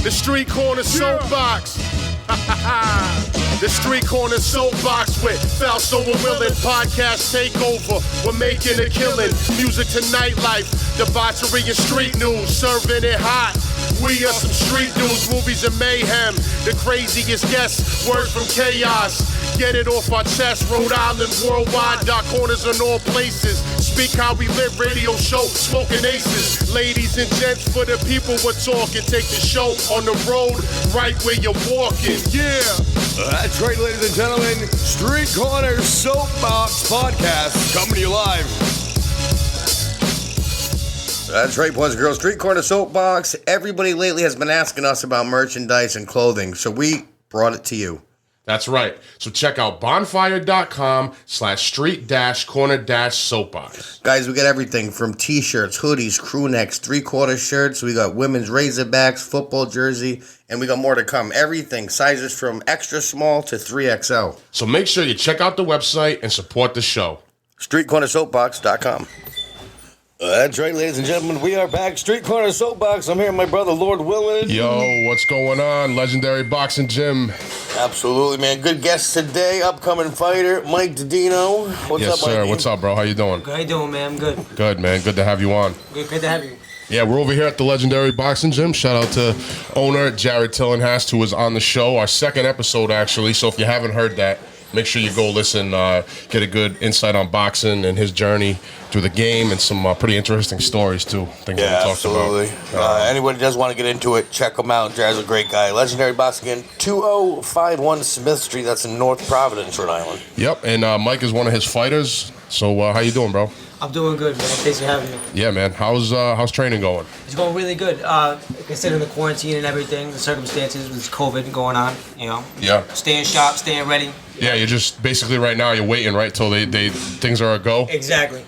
The Street Corner Soapbox. The Street Corner Soapbox with Fausto and Willin. Podcast takeover. We're making a killing. Music to nightlife. Debauchery and street news. Serving it hot. We are some street news, movies and mayhem. The craziest guests, words from chaos. Get it off our chest, Rhode Island, worldwide, dark corners in all places. Speak how we live, radio show, smoking aces. Ladies and gents, for the people we're talking. Take the show on the road, right where you're walking. Yeah. That's right, ladies and gentlemen. Street Corner Soapbox Podcast coming to you live. That's right, boys and girls. Street Corner Soapbox. Everybody lately has been asking us about merchandise and clothing, so we brought it to you. That's right. So check out bonfire.com/street-corner-soapbox. Guys, we got everything from t-shirts, hoodies, crew necks, three-quarter shirts. We got women's Razorbacks, football jersey, and we got more to come. Everything, sizes from extra small to 3XL. So make sure you check out the website and support the show. StreetCornerSoapbox.com. That's right, ladies and gentlemen. We are back. Street Corner Soapbox. I'm here with my brother, Lord Willin. Yo, what's going on? Legendary Boxing Gym. Absolutely, man. Good guest today. Upcoming fighter, Mike DiDino. What's yes, up, Mike? Sir. What's up, bro? How you doing? How you doing, man? I'm good. Good, man. Good to have you on. Good to have you. Yeah, we're over here at the Legendary Boxing Gym. Shout out to owner Jarrod Tillinghast, who was on the show, our second episode, actually. So if you haven't heard that, make sure you go listen, get a good insight on boxing and his journey through the game and some pretty interesting stories, too. Things that we talked absolutely. about. Anybody does want to get into it, check him out. Jared's a great guy. Legendary Boxing again, 2051 Smith Street. That's in North Providence, Rhode Island. Yep, and Mike is one of his fighters. So how you doing, bro? I'm doing good, man. Thanks for having me. Yeah, man. How's training going? It's going really good. Considering the quarantine and everything, the circumstances with COVID going on, you know. Yeah. Staying sharp, staying ready. Yeah, you're just basically right now you're waiting, right, till they things are a go. Exactly.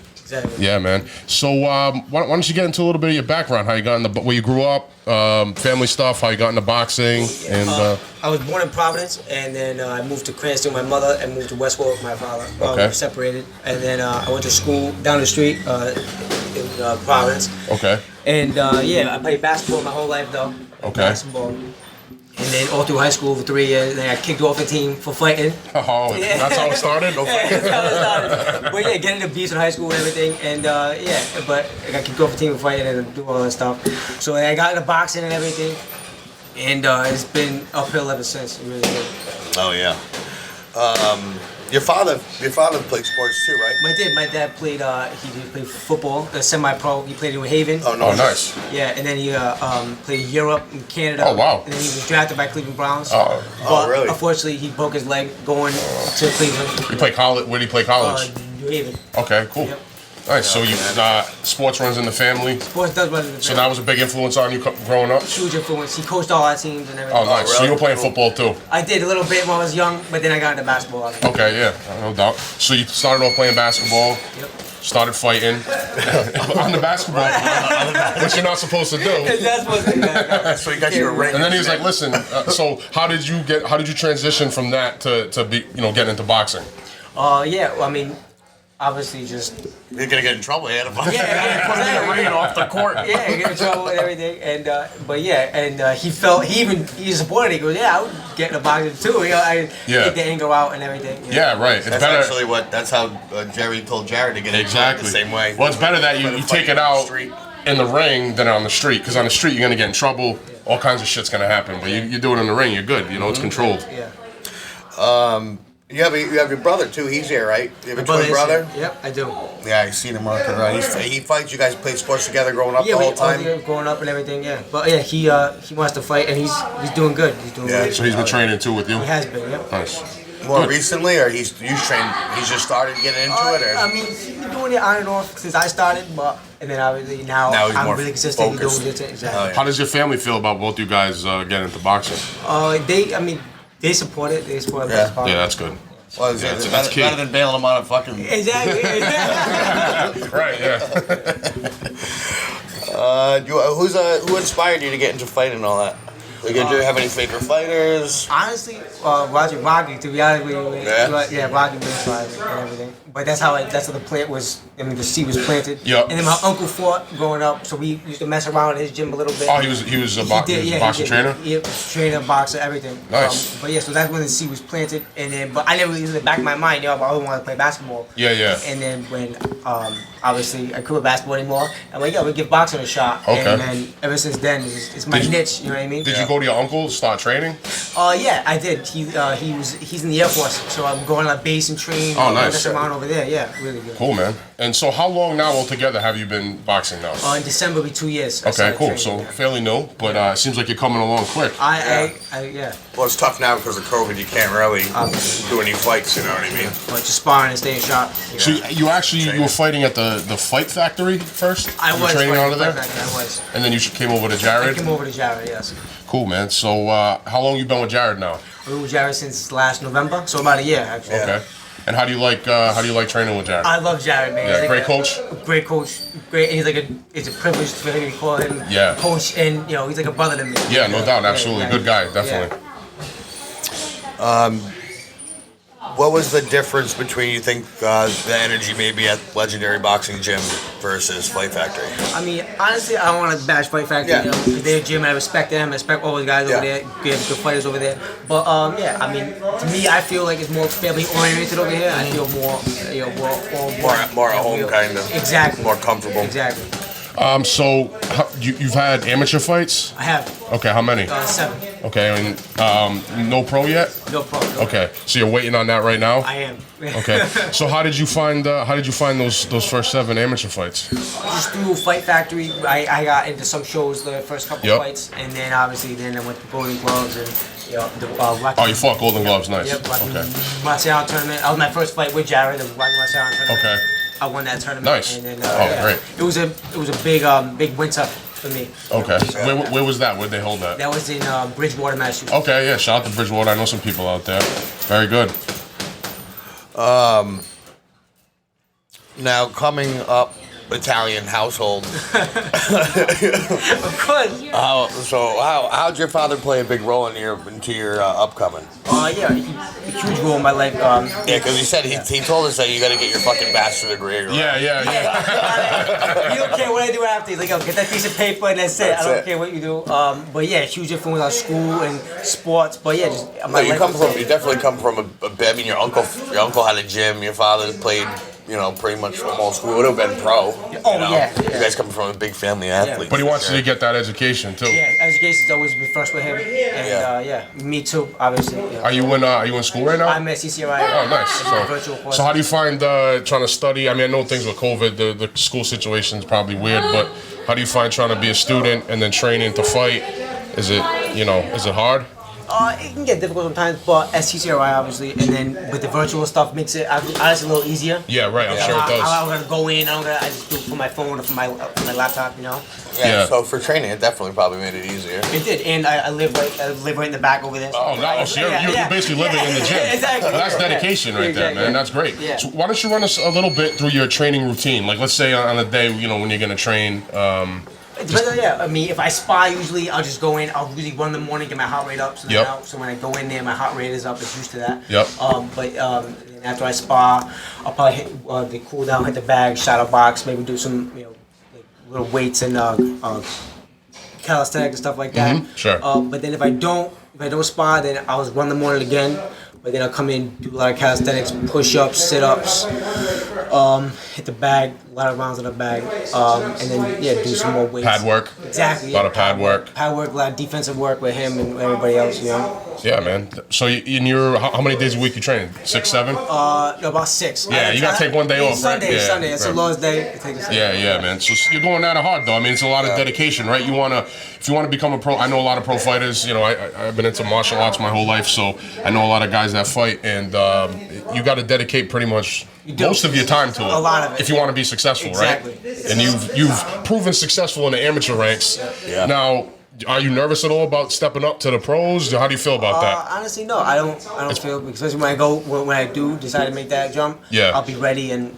Yeah, man. So why don't you get into a little bit of your background? How you got into where you grew up, family stuff, how you got into boxing, and. I was born in Providence, and then I moved to Cranston with my mother, and moved to Westport with my father. Okay. We were separated, and then I went to school down the street in Providence. Okay. And yeah, I played basketball my whole life though. Okay. Basketball. And then all through high school for 3 years, and then I kicked off the team for fighting. Oh, yeah. That's how it started? Yeah, that's how it started. But yeah, getting the beats in high school and everything, and yeah, but I got kicked off the team for fighting and do all that stuff. So I got into boxing and everything, and it's been uphill ever since. It really did. Oh, yeah. Your father played sports too, right? My dad played, he played football, semi-pro. He played in New Haven. Oh, no. Oh, nice. Yeah, and then he played in Europe and Canada. Oh, wow. And then he was drafted by Cleveland Browns. Oh, But really? unfortunately, he broke his leg going to Cleveland. You play college? Where did you play college? New Haven. Okay, cool. Yep. Nice. So you sports runs in the family. Sports does run in the So family. that was a big influence on you growing up. Huge influence. He coached all our teams and everything. Oh, nice. So you were playing football too. I did a little bit when I was young, but then I got into basketball. Okay, yeah, no doubt. So you started off playing basketball. Yep. Started fighting on the basketball, which you're not supposed to do. That's what So you got your ring. And then he was like, "Listen, so how did you transition from that to be getting into boxing?" Yeah, well, I mean, obviously just You're going to get in trouble. You had to yeah, ring off the court. yeah, get in trouble and everything, and but yeah, and he supported it. He goes, yeah, I would get in a boxing too. I take the anger out and everything. Yeah, right. It's That's better. actually that's how Jerry told Jared to get Exactly the same way. Well, it's better that you take it out in the ring than on the street, because on the street you're gonna get in trouble. All kinds of shit's gonna happen. But you do it in the ring, you're good. It's controlled. Yeah. You have your brother too. He's here, right? You have a twin brother. Yep, I do. Yeah, I seen him working around. He fights. You guys played sports together growing up the whole time. Yeah, growing up and everything. Yeah, but yeah, he wants to fight, and he's doing good. He's doing good. So he's been training too with you. He has been. Yep. Nice. More recently, or he's trained? He's just started getting into it, or I mean, he's been doing it on and off since I started, but and then obviously now he's I'm more really consistent. He's focused. doing it exactly. Oh, yeah. How does your family feel about both you guys getting into boxing? They support it. They support it. Yeah, that's good. Well, That's key. better than bailing him on a fucking. Exactly. Right. Yeah. Who inspired you to get into fighting and all that? Like, did you have any favorite fighters? Honestly, Rocky, to be honest with you. Yeah? Yeah, Rocky been inspired me and everything. But that's how the plant was. I mean, the seed was planted. Yep. And then my uncle fought growing up, so we used to mess around at his gym a little bit. Oh, he was a boxing trainer? Yeah, trainer, boxer, everything. Nice. But yeah, so that's when the seed was planted, and then but I never really in the back of my mind, I always wanted to play basketball. Yeah. And then when obviously I couldn't basketball anymore, I'm like, we give boxing a shot. Okay. And then ever since then, it's my niche. You know what I mean? Did you go to your uncle start training? Yeah, I did. He's in the Air Force, so I'm going to base and train. Oh, nice. Mess around over there. Yeah, really good. Cool, man. And so how long now altogether have you been boxing now? In December, will be 2 years. Okay, cool. So fairly new, but it seems like you're coming along quick. Yeah. Well, it's tough now because of COVID. You can't really do any fights. You know what I mean? But just sparring and staying sharp. So you were fighting at the Fight Factory first? I was training out of there? I was. And then you came over to Jarrod? I came over to Jarrod, yes. Cool, man. So how long you been with Jarrod now? I've been with Jarrod since last November, so about a year actually. Okay. And how do you like training with Jarrod? I love Jarrod, man. Yeah, He's great coach. Great coach. Great. And it's a privilege for him to call him coach, and he's like a brother to me. Yeah, no doubt, absolutely. Good guy, definitely. What was the difference between you think the energy maybe at Legendary Boxing Gym versus Fight Factory? I mean, honestly, I don't want to bash Fight Factory. Yeah. Their gym, I respect them. I respect all the guys over there. Good fighters over there. But I mean, to me, I feel like it's more family oriented over here. I feel more More at home, kind of. Exactly. More comfortable. Exactly. So you've had amateur fights? I have. Okay, how many? 7. Okay, and no pro yet? No pro. Okay, so you're waiting on that right now? I am. Okay, so how did you find those first 7 amateur fights? Just through Fight Factory, I got into some shows the first couple fights, and then obviously I went to Golden Gloves and the Rocky. You fought Golden Gloves, nice. Yep, Rocky Okay. Marcial tournament. That was my first fight with Jarrod, the Rocky Marcial tournament. Okay. I won that tournament. Nice. And then, Great. It was a big winter for me. Okay. Where was that? Where'd they hold that? That was in Bridgewater, Massachusetts. Okay, yeah. Shout out to Bridgewater. I know some people out there. Very good. Now, coming up Italian household. Of course. How'd your father play a big role into your upcoming? Yeah, a huge role in my life. Yeah, because he said he told us that you got to get your fucking bachelor's degree. Right? Yeah. You don't care what I do after. He's like, get that piece of paper and that's it. I don't care what you do. But yeah, huge influence on school and sports. But yeah, just my you definitely come from I mean, your uncle had a gym. Your father played. Pretty much almost who would have been pro. Yeah. You guys come from a big family athlete. But he wants you to get that education too. Yeah, education's always been first with him. And me too, obviously. Yeah. Are you in school right now? I'm at CCRI. Oh, nice. So how do you find trying to study? I mean, I know things with COVID, the school situation is probably weird, but how do you find trying to be a student and then training to fight? Is it hard? It can get difficult sometimes, but at CCRI obviously, and then with the virtual stuff makes it honestly a little easier. Yeah, right. I'm sure it does. I don't gotta go in. I just do it from my phone or from my laptop. Yeah. So for training, it definitely probably made it easier. It did, and I live right in the back over there. Oh, no! So you're basically living in the gym. Exactly. Well, that's dedication right there, man. That's great. Yeah. So why don't you run us a little bit through your training routine? Like, let's say on a day, when you're gonna train. I mean, if I spar, usually I'll just go in. I'll usually run in the morning, get my heart rate up. So when I go in there, my heart rate is up. It's used to that. Yep. But after I spar, I'll probably hit the cool down, hit the bag, shadow box, maybe do some like little weights and calisthenics and stuff like that. Mm-hmm. Sure. But then if I don't spar, then I'll run the morning again. But then I'll come in, do a lot of calisthenics, push-ups, sit-ups, hit the bag, a lot of rounds in the bag, and then do some more weights. Pad work. Exactly. A lot of pad work. Pad work, a lot of defensive work with him and everybody else. Yeah, man. So how many days a week you train? 6, 7? No, about 6. Yeah, you gotta take one day off, right? Sunday. It's right. the lowest day. Yeah, man. So you're going at it hard, though. I mean, it's a lot of dedication, right? If you wanna become a pro, I know a lot of pro fighters. I've been into martial arts my whole life, so I know a lot of guys that fight, and you got to dedicate pretty much most of your time to it. A lot of it. If you want to be successful, exactly. Right? And you've proven successful in the amateur ranks. Yeah. Now, are you nervous at all about stepping up to the pros? How do you feel about that? Honestly, no. I don't feel, especially when I do decide to make that jump. Yeah. I'll be ready and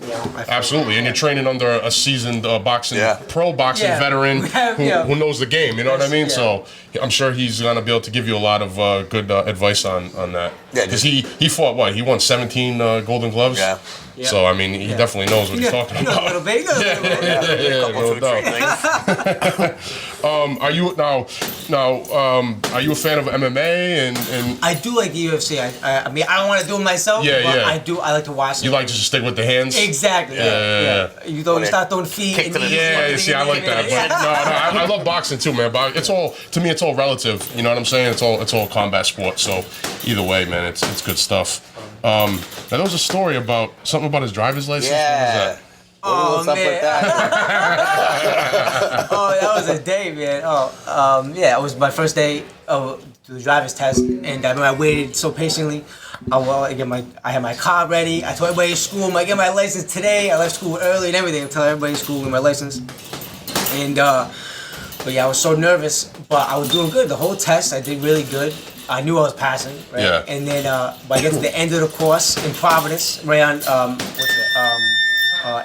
Absolutely, and you're training under a seasoned pro boxing veteran who knows the game. You know what I mean? Yeah. So I'm sure he's gonna be able to give you a lot of good advice on that. Yeah, because he fought what? He won 17 Golden Gloves. Yeah. Yeah. So I mean, he definitely knows what he's talking about. A little bit. No doubt. Are you are you a fan of MMA and I do like the UFC. I mean, I don't want to do it myself, but I do. I like to watch it. you like to just stick with the hands? Exactly. Yeah. You start throwing feet. And See, I like that. But no, I love boxing too, man. But it's all relative. You know what I'm saying? It's all combat sport. So either way, man, it's good stuff. Now there was a story about something about his driver's license. Yeah. What's up with that? That was a day, man. It was my first day of the driver's test, and I waited so patiently. I had my car ready. I told everybody at school, I'm get my license today. I left school early and everything. I tell everybody at school with my license. And but I was so nervous, but I was doing good. The whole test, I did really good. I knew I was passing, right? Yeah. And then when I get to the end of the course in Providence, right on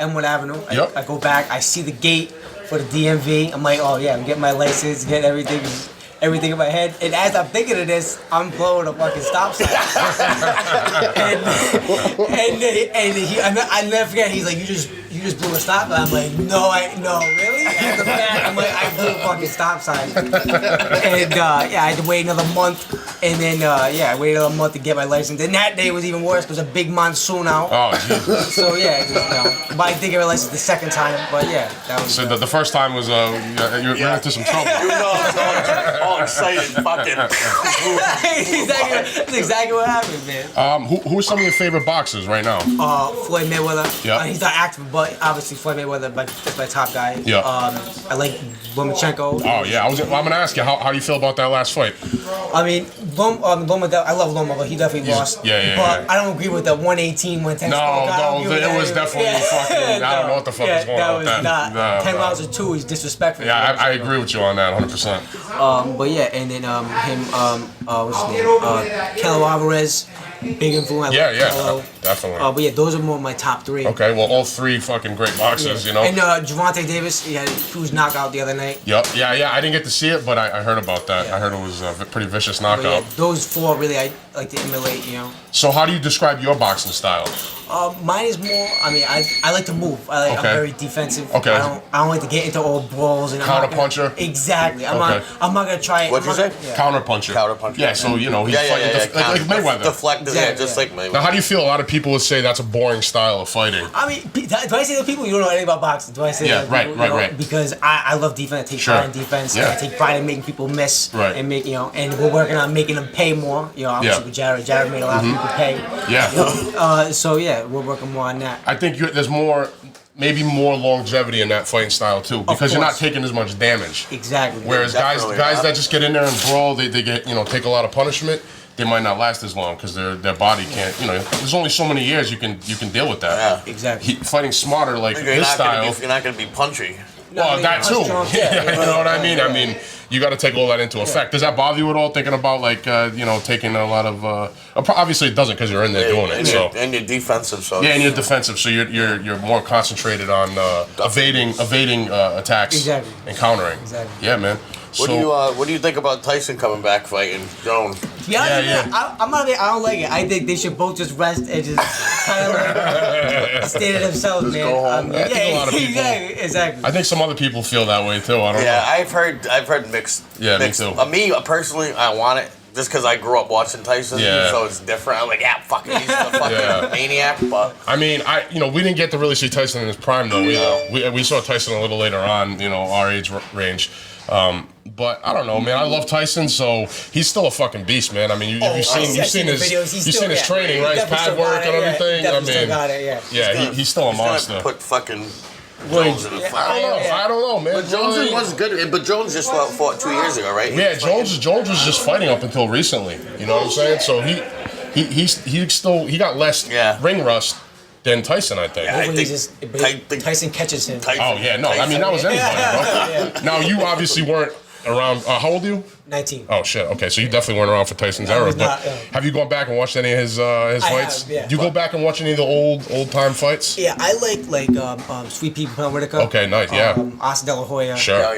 M1 Avenue, I go back. I see the gate for the DMV. I'm like, oh yeah, I'm getting my license, getting everything in my head. And as I'm thinking of this, I'm blowing a fucking stop sign. I never forget. He's like, you just blew a stop sign. I'm like, no, really? At the back, I'm like, I blew a fucking stop sign. And I had to wait another month. And then I waited another month to get my license. And that day was even worse. There was a big monsoon out. Oh, Jesus. So but I did get my license the second time. But that was. So the first time was you ran into some trouble. You know, all excited, fucking. That's exactly what happened, man. Who are some of your favorite boxers right now? Floyd Mayweather. Yeah. He's not active, but obviously Floyd Mayweather is my top guy. Yeah. I like Lomachenko. Oh yeah, I'm gonna ask you how do you feel about that last fight? I mean, Loma, I love Loma, but he definitely lost. Yeah. But I don't agree with the 118, 110. No, it was definitely fucking. I don't know what the fuck was going on with that. That was 10 rounds or 2 is disrespectful. Yeah, I agree with you on that 100%. But and then what's his name? Canelo Alvarez, big influence. Yeah, definitely. But those are more my top 3. Okay, well, all 3 fucking great boxers, you know. And Gervonta Davis, he had a huge knockout the other night. Yep, yeah. I didn't get to see it, but I heard about that. I heard it was a pretty vicious knockout. Those 4 really I like to emulate, you know. So how do you describe your boxing style? Mine is more. I mean, I like to move. I'm very defensive. Okay. I don't like to get into old brawls and counter-puncher. Exactly. I'm not gonna try it. What'd you say? Yeah. Counter-puncher. Counter-puncher. Yeah. So he's fighting like Mayweather. Deflected, just like Mayweather. Now, how do you feel? A lot of people would say that's a boring style of fighting. I mean, do I say to people you don't know anything about boxing? Do I say that? Right. Because I love defense. I take pride in defense. Yeah. I take pride in making people miss. Right. And and we're working on making them pay more. Obviously with Jarrod. Jarrod made a lot of people pay. Yeah. We're working more on that. I think there's maybe more longevity in that fighting style too, because you're not taking as much damage. Exactly. Whereas guys that just get in there and brawl, they get take a lot of punishment. They might not last as long because their body can't. There's only so many years you can deal with that. Yeah, exactly. Fighting smarter like his style. You're not gonna be punchy. Well, that too. You know what I mean? I mean, you got to take all that into effect. Does that bother you at all? Thinking about taking a lot of. Obviously, it doesn't because you're in there doing it. And you're defensive, so. Yeah, and you're defensive, so you're more concentrated on evading attacks and countering. Exactly. Yeah, man. What do you think about Tyson coming back fighting Jones? I'm not. I don't like it. I think they should both just rest and just kind of stay to themselves, man. Go home. I think a lot of people. Exactly. I think some other people feel that way too. I don't know. Yeah, I've heard mixed. Yeah, mixed. me too. Me personally, I want it. Just because I grew up watching Tyson, so it's different. I'm like, fuck it, he's a fucking maniac. But I mean, we didn't get to really see Tyson in his prime though. We saw Tyson a little later on, our age range. But I don't know, man. I love Tyson, so he's still a fucking beast, man. I mean, you've seen his training, right? His pad work and everything. He's still a monster. Put fucking Jones in the fight. I don't know, man. But Jones was good, but Jones just fought 2 years ago, right? Yeah, Jones was just fighting up until recently. You know what I'm saying? So he got less ring rust than Tyson, I think. Tyson catches him. Oh yeah, no, I mean that was anybody, bro. Now you obviously weren't around. How old are you? 19. Oh shit. Okay, so you definitely weren't around for Tyson's era. But have you gone back and watched any of his fights? Yeah. Do you go back and watch any of the old time fights? Yeah, I like Sweet Pea Whitaker. Okay, nice. Yeah. Oscar De La Hoya. Sure.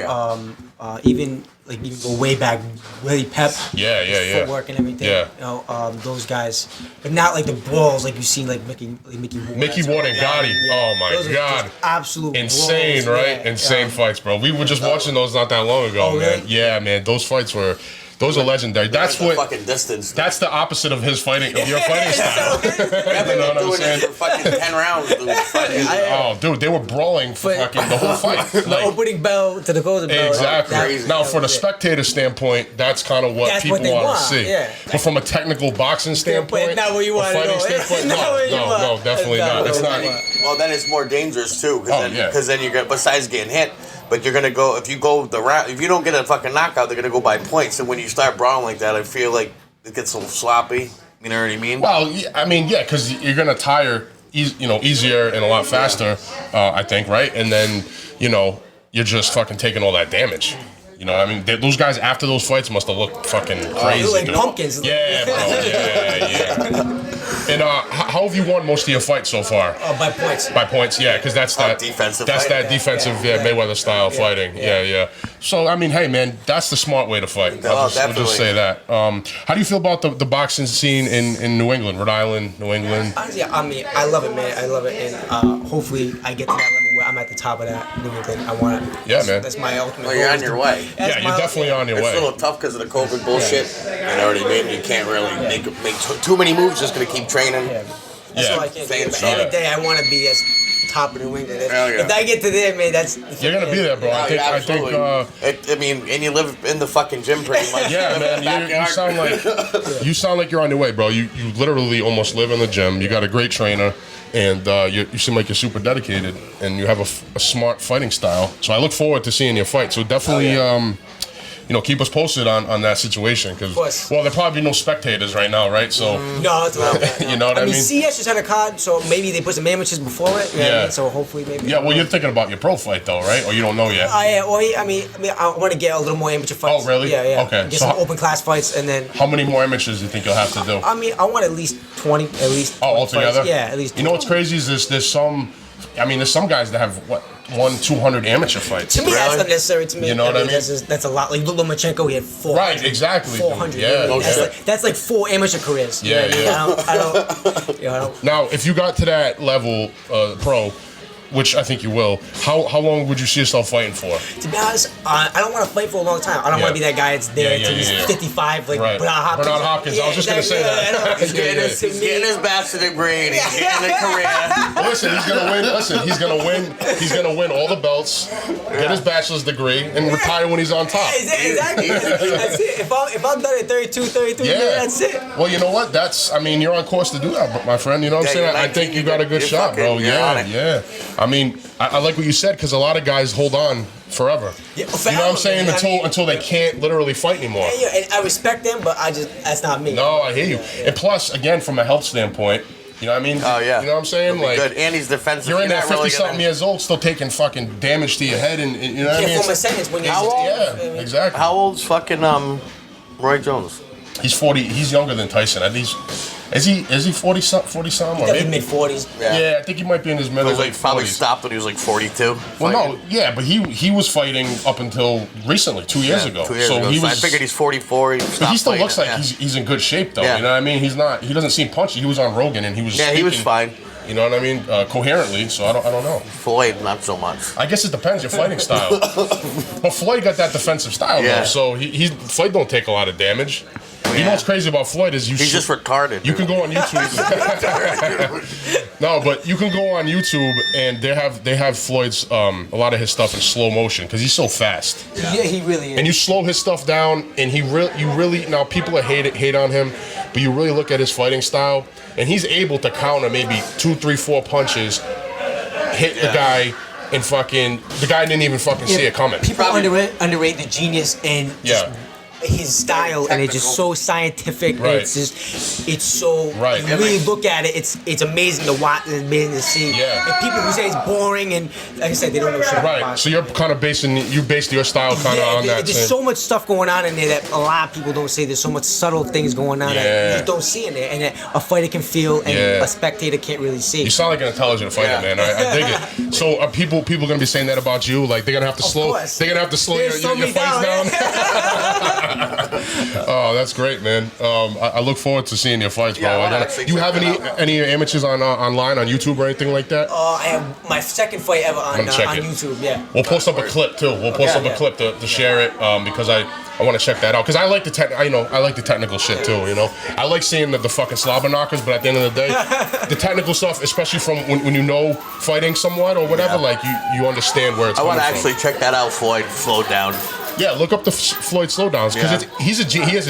even like you go way back, Willie Pep, footwork and everything. Yeah. You know, those guys, but not like the brawls like you seen like Mickey Ward. Mickey Ward and Gotti. Yeah. Oh my Those are God. just absolute Insane, brawls, right? yeah. Insane fights, bro. We were just watching those not that long ago, Oh, man. really? Yeah, man. Those fights were. Those are legendary. That's Like the what. fucking distance. That's the opposite of his fighting, of your fighting style. I've You know been what I'm doing saying? it for fucking 10 rounds. Dude. Fucking, Oh, dude, they were brawling for But- fucking the whole fight. The Like, opening bell to the closing bell. exactly. crazy. Now, for the was it. spectator standpoint, that's kind of what That's people what they want want, to see. yeah. But from a technical boxing standpoint, not what you a want to fighting go. standpoint, Not what you no, want. definitely That's not. not It's what not. you want. well, then it's more dangerous too. Oh, yeah. Because then you're gonna, besides getting hit, but you're gonna go if you go the round. If you don't get a fucking knockout, they're gonna go by points. And when you start brawling like that, I feel like it gets a little sloppy. You know what I mean? Well, I mean, yeah, because you're gonna tire, easier and a lot faster. I think, right? And then, you're just fucking taking all that damage. You know, I mean, those guys after those fights must have looked fucking crazy. They're like dude. pumpkins. Yeah, bro. Yeah. And how have you won most of your fights so far? By points. By points, yeah, because that's that defensive That's fighting. that defensive, Yeah. Mayweather style fighting. Yeah. So I mean, hey man, that's the smart way to fight. I'll just definitely. say that. How do you feel about the boxing scene in New England, Rhode Island, New England? Honestly, I mean, I love it, man. I love it, and hopefully, I get to that level where I'm at the top of that New England. I want it. Yeah, man. That's my ultimate. Well, you're goal on is your to- way. That's Yeah, my you're definitely on your It's a way. little tough because of the COVID bullshit. You know what I mean? You can't really make too many moves. Just gonna keep training. Yeah. That's Yeah. all I can do. Thanks, At the end of the yeah. day, I want to be as top of New England. Hell yeah. If I get to there, man, that's You're gonna be there, bro. Yeah, I think. absolutely. I mean, and you live in the fucking gym pretty much. Yeah, You live in the man. You backyard. sound like you're on your way, bro. You literally almost live in the gym. You got a great trainer, and you seem like you're super dedicated, and you have a smart fighting style. So I look forward to seeing your fight. So definitely, keep us posted on that situation, because course. well, there probably no spectators right now, right? So No, it's not that. You know what I mean? CS just had a card, so maybe they put some amateurs before it. You know what I Yeah. mean? So hopefully, maybe. yeah, well, you're thinking about your pro fight though, right? Or you don't know yet? I mean, I want to get a little more amateur fights. Oh, really? Yeah. Okay. Get So some how- open class fights, and then. How many more amateurs do you think you'll have to do? I mean, I want at least 20, at least. Oh, 20 altogether? fights. Yeah, at least. You know what's crazy is there's some guys that have 200 amateur fights. To me, that's Really? not necessary. To me, You know what I mean? That's a lot. Like Lomachenko, he had 400. Right, exactly, dude. 400. Yeah, no that's, shit. that's like 4 amateur careers. You Yeah, know what I mean? yeah. I don't. Now, if you got to that level, pro, which I think you will, how long would you see yourself fighting for? To be honest, I don't want to fight for a long time. I don't Yeah. want to be that guy that's there Yeah, till he's yeah. 55, like Right. Bernard Hopkins. Bernard Hopkins, I was just gonna say that. I know. He's getting his, To he's me- getting his bachelor degree. And he's getting a career. Listen, he's gonna win. He's gonna win all the belts, get his bachelor's degree, and retire when he's on top. Exactly. That's it. If I'm done at 32, 33, Yeah. that's it. Well, you know what? You're on course to do that, my friend. You know what I'm Yeah, saying? you're I think 19, you got a good you're shot, bro. fucking- you're on it. Yeah. I mean, I like what you said, because a lot of guys hold on forever. Yeah, You know what I'm saying? I mean- Until they can't literally fight anymore. Yeah, and I respect them, but that's not me. No, I hear you. And plus, again, from a health standpoint, you know what I mean? Oh yeah. You know what I'm saying? It'll be Like, good. And he's defensive. you're in there not really 50-something years old, still taking fucking damage to your head, and you know what I You mean? can't form a It's- sentence when you're How old? Yeah, exactly. How old's fucking Roy Jones? He's 40. He's younger than Tyson. At least, is he 40 something or Definitely maybe? mid-40s. Yeah, I think he might be in his He middle was like probably 40s. stopped when he was like 42. Well, no, fighting. yeah, but he was fighting up until recently, 2 years ago. 2 years so ago. he So was. I figured he's 44. He, But stopped he still fighting, looks like yeah. he's in good shape, though. Yeah. You know what I mean? He doesn't seem punchy. He was on Rogan and he was. Yeah, he was speaking, fine. You know what I mean? Coherently. So I don't know. Floyd, not so much. I guess it depends your fighting style. But Floyd got that defensive style Yeah. though, so Floyd don't take a lot of damage. You know what's crazy about Floyd is He's just retarded. You can go on YouTube. No, but you can go on YouTube and they have Floyd's a lot of his stuff in slow motion because he's so fast. Yeah, he really is. And you slow his stuff down, and you really now people hate on him, but you really look at his fighting style, and he's able to counter maybe 2, 3, 4 punches, hit the guy, and the guy didn't even fucking see it coming. People underrate the genius and just his style, and it's just so scientific. Right. And it's so. Right. You really look at it. It's amazing to watch. It's amazing to see. Yeah. And people who say it's boring, and like I said, they don't know shit about Right. boxing. So you're kind of based your style kind of on that. There's so much stuff going on in there that a lot of people don't see. There's so much subtle things going on that you just don't see in there, and that a fighter can feel and a spectator can't really see. You sound like an intelligent fighter, man. I dig it. So are people gonna be saying that about you? Like they're gonna have to slow your fights down. Oh, that's great, man. I look forward to seeing your fights, bro. You have any amateurs online on YouTube or anything like that? I have my second fight ever on YouTube. Yeah. We'll post up a clip too. We'll post up a clip to share it because I want to check that out because I like the I like the technical shit too. You know, I like seeing the fucking slobber knockers, but at the end of the day, the technical stuff, especially from when you know fighting somewhat or whatever, like you understand where it's coming from. I want to actually check that out, Floyd. Slow down. Yeah, look up the Floyd slowdowns because he is a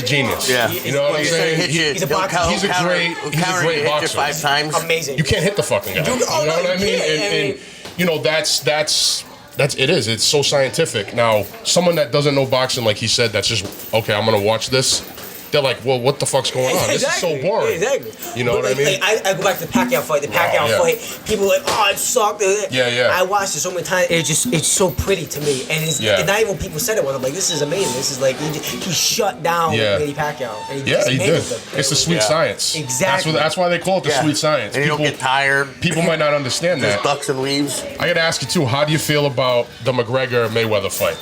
genius. Yeah, you know what I'm saying? He's a boxer. He's a great boxer. 5 times. Amazing. You can't hit the fucking guy. You know what I mean? And you know that's it is. It's so scientific. Now, someone that doesn't know boxing, like he said, that's just okay. I'm gonna watch this. They're like, well, what the fuck's going on? This is so boring. Exactly. You know what I mean? Like, I go back to the Pacquiao fight. The Pacquiao fight, people are like, oh, it sucked. Yeah. I watched it so many times. It's so pretty to me. And it's not even when people said it was. I'm like, this is amazing. This is like, he shut down Manny Pacquiao. And he did. It's the sweet science. Exactly. That's why they call it the sweet science. And you don't get tired. People might not understand that. Ducks and leaves. I gotta ask you too, how do you feel about the McGregor-Mayweather fight?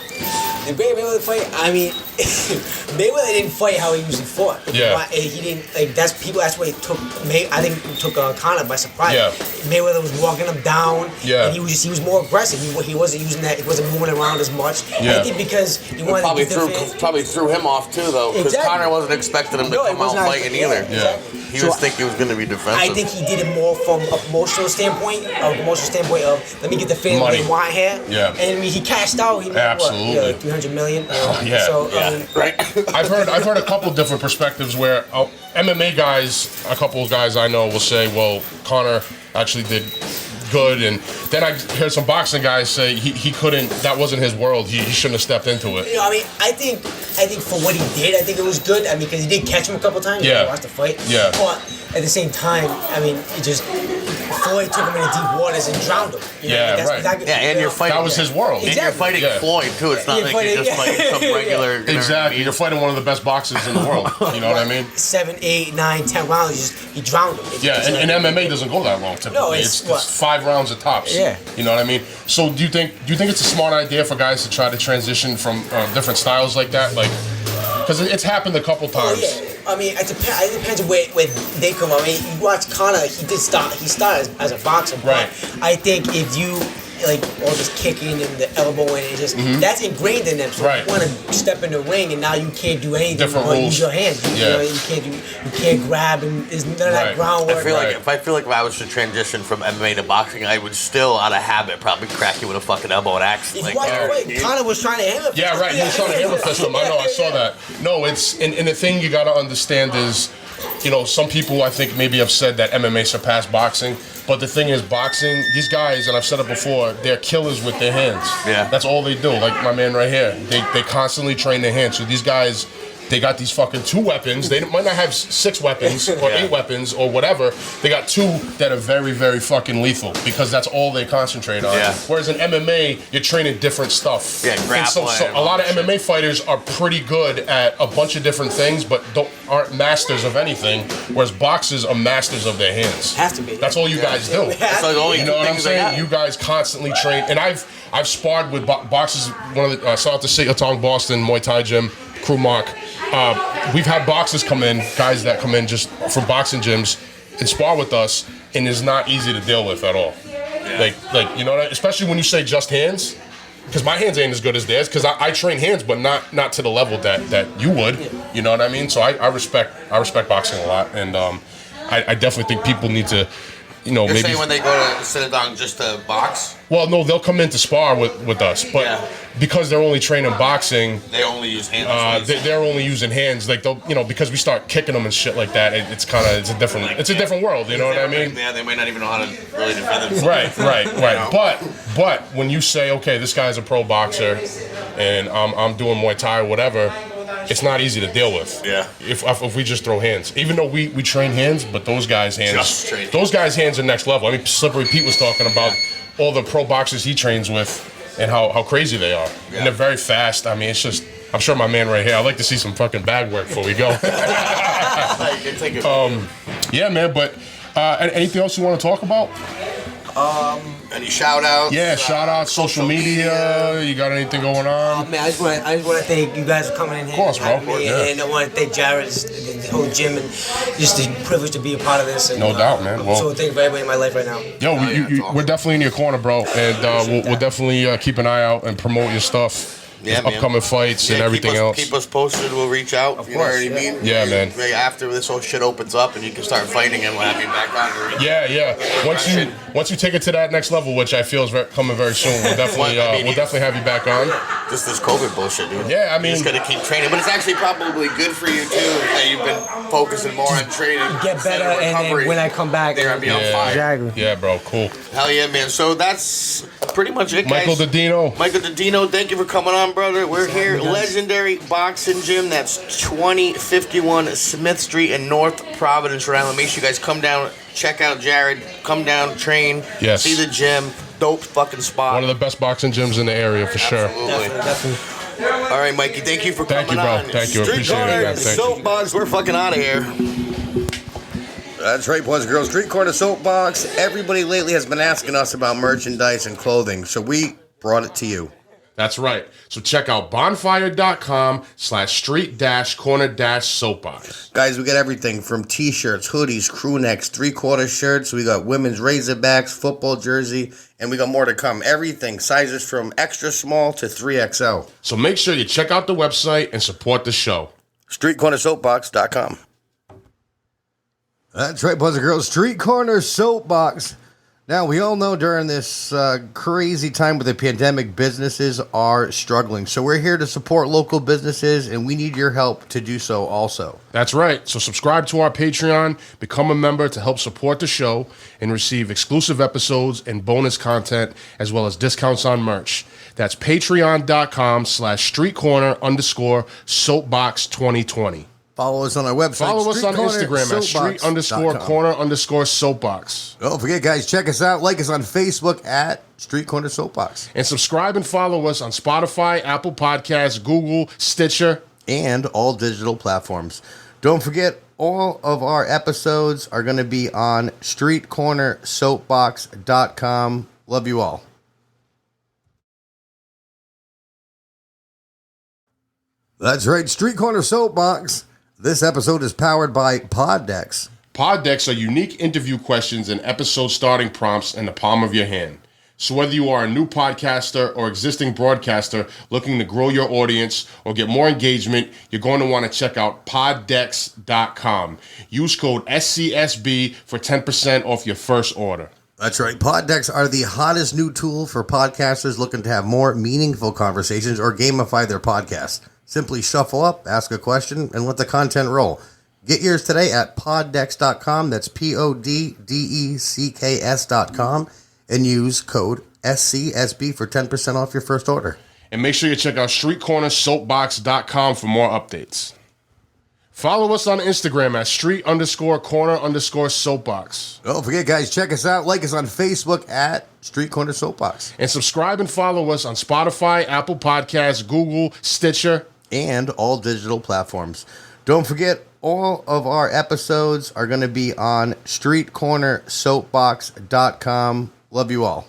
The Mayweather fight, I mean, Mayweather didn't fight how he usually fought. Yeah. He didn't, like, that's what it took, I think it took Conor by surprise. Yeah. Mayweather was walking him down, Yeah. and he was more aggressive. He wasn't using that, he wasn't moving around as much. Yeah. I think because he wanted to get the fans. Probably threw him off too, though, because Conor wasn't expecting him to come out fighting either. Exactly. He was thinking he was going to be defensive. I think he did it more from an emotional standpoint of let me get the fans what they want here. Yeah. And I mean, he cashed out. He made absolutely what, $300 million. Yeah. So, right. I've heard a couple different perspectives where MMA guys, a couple of guys I know will say, well, Conor actually did good, and then I heard some boxing guys say he couldn't. That wasn't his world. He shouldn't have stepped into it. You know, I mean, I think for what he did, I think it was good. I mean, because he did catch him a couple times. Yeah. You watched the fight. Yeah. But at the same time, I mean, it just Floyd took him into deep waters and drowned him. You know, Yeah, that's right. exactly, And you're fighting. That was his world. And you're fighting Floyd too. It's not You're like you're just fighting some regular. Exactly. You're fighting one of the best boxers in the world. You know what I mean? 7, 8, 9, 10 rounds, he drowned him. And MMA doesn't go that long typically. No, it's 5 rounds at tops. Yeah. You know what I mean? So do you think it's a smart idea for guys to try to transition from different styles like that? Like, because it's happened a couple times. Oh, yeah. I mean, it depends on where they come. I mean, you watch Conor, he started as a boxer. Right. But I think if you like all this kicking and the elbowing, and just that's ingrained in them. So Right. you want to step in the ring and now you can't do anything. Different but rules. Use your hands. You can't grab, and there's none of that groundwork. I feel like if I was to transition from MMA to boxing, I would still, out of habit, probably crack you with a fucking elbow and axe. If you watch the fight, Conor was trying to hammer. Yeah, right. He was trying to hammer fist him. I know. I saw that. No, it's and the thing you got to understand is, you know, some people I think maybe have said that MMA surpassed boxing. But the thing is, boxing, these guys, and I've said it before, they're killers with their hands. Yeah. That's all they do. Like my man right here. They constantly train their hands. So these guys, they got these fucking 2 weapons. They might not have 6 weapons or 8 weapons or whatever. They got 2 that are very, very fucking lethal because that's all they concentrate on. Yeah. Whereas in MMA, you're training different stuff. Yeah, And so grappling. a lot of MMA fighters are pretty good at a bunch of different things, but aren't masters of anything. Whereas boxers are masters of their hands. Have to be. That's all you guys do. That's like the only You know what I'm things I got. saying? You guys constantly train, and I've sparred with boxers. One of the shout out to Seattle Boston Muay Thai gym, Crew Mark. We've had boxers come in, guys that come in just from boxing gyms and spar with us, and it's not easy to deal with at all. Like you know, especially when you say just hands. Because my hands ain't as good as theirs. Because I train hands, but not to the level that you would. You know what I mean? So I respect boxing a lot, and I definitely think people need to, you know, You're maybe. saying when they go to sit down just to box, Well, no, they'll come in to spar with us, but because they're only training boxing, they only use hands. they're only using hands. Like they'll, you know, because we start kicking them and shit like that. It's a different world. You know what I mean? Yeah, they might not even know how to really defend themselves. Right. But when you say, okay, this guy's a pro boxer, and I'm doing Muay Thai or whatever, it's not easy to deal with. Yeah. If we just throw hands, even though we train hands, but those guys' hands are next level. I mean, Slippery Pete was talking about all the pro boxers he trains with and how crazy they are, and they're very fast. I mean, it's just. I'm sure my man right here. I'd like to see some fucking bag work before we go. Yeah, man. But anything else you want to talk about? Any shout outs? Yeah, shout outs, social media. You got anything going on? Man, I just want to thank you guys for coming in here. Of course, bro. And I want to thank Jarrod, the whole gym, and just the privilege to be a part of this. And, No doubt, man. Well, so thank you for everybody in my life right now. Yo, we're definitely in your corner, bro. And we'll definitely keep an eye out and promote your stuff. Upcoming fights and everything else. Keep us posted. We'll reach out. Of course. Know what I mean? Yeah, man. After this whole shit opens up and you can start fighting, and we'll have you back on. Yeah. Once you take it to that next level, which I feel is coming very soon, we'll definitely have you back on. Just this COVID bullshit, dude. Yeah, I mean, you just gotta keep training, but it's actually probably good for you too that you've been focusing more on training. Get better, and then when I come back, they're gonna be on fire. Exactly. Yeah, bro. Cool. Hell yeah, man. So that's pretty much it, guys. Michael DiDino, thank you for coming on, brother. We're here. Legendary Boxing Gym. That's 2051 Smith Street in North Providence, Rhode Island. Make sure you guys come down, check out Jarrod, come down, train, see the gym. Dope fucking spot. One of the best boxing gyms in the area for sure. Definitely. All right, Mikey, thank you for coming on. Thank you, appreciate it, man. Soapbox, we're fucking out of here. That's right, boys and girls. Street Corner Soapbox. Everybody lately has been asking us about merchandise and clothing, so we brought it to you. That's right. So check out bonfire.com/street-corner-soapbox. Guys, we got everything from t-shirts, hoodies, crew necks, 3/4 shirts. We got women's Razorbacks, football jersey, and we got more to come. Everything, sizes from extra small to 3XL. So make sure you check out the website and support the show. StreetCornerSoapbox.com. That's right, boys and girls. Street Corner Soapbox. Now, we all know during this crazy time with the pandemic, businesses are struggling. So we're here to support local businesses, and we need your help to do so also. That's right. So subscribe to our Patreon, become a member to help support the show, and receive exclusive episodes and bonus content, as well as discounts on merch. That's patreon.com/streetcorner_soapbox2020. Follow us on our website. Follow us on Instagram at street_corner_soapbox. Don't forget, guys, check us out. Like us on Facebook at Street Corner Soapbox. And subscribe and follow us on Spotify, Apple Podcasts, Google, Stitcher, and all digital platforms. Don't forget, all of our episodes are going to be on streetcornersoapbox.com. Love you all. That's right, Street Corner Soapbox. This episode is powered by Pod Decks. Pod Decks are unique interview questions and episode starting prompts in the palm of your hand. So whether you are a new podcaster or existing broadcaster looking to grow your audience or get more engagement, you're going to want to check out poddex.com. Use code SCSB for 10% off your first order. That's right. Pod Decks are the hottest new tool for podcasters looking to have more meaningful conversations or gamify their podcast. Simply shuffle up, ask a question, and let the content roll. Get yours today at poddex.com. That's PODDECKS.com. And use code SCSB for 10% off your first order. And make sure you check out streetcornersoapbox.com for more updates. Follow us on Instagram at street_corner_soapbox. Don't forget, guys, check us out. Like us on Facebook at Street Corner Soapbox. And subscribe and follow us on Spotify, Apple Podcasts, Google, Stitcher, and all digital platforms. Don't forget, all of our episodes are going to be on streetcornersoapbox.com. Love you all.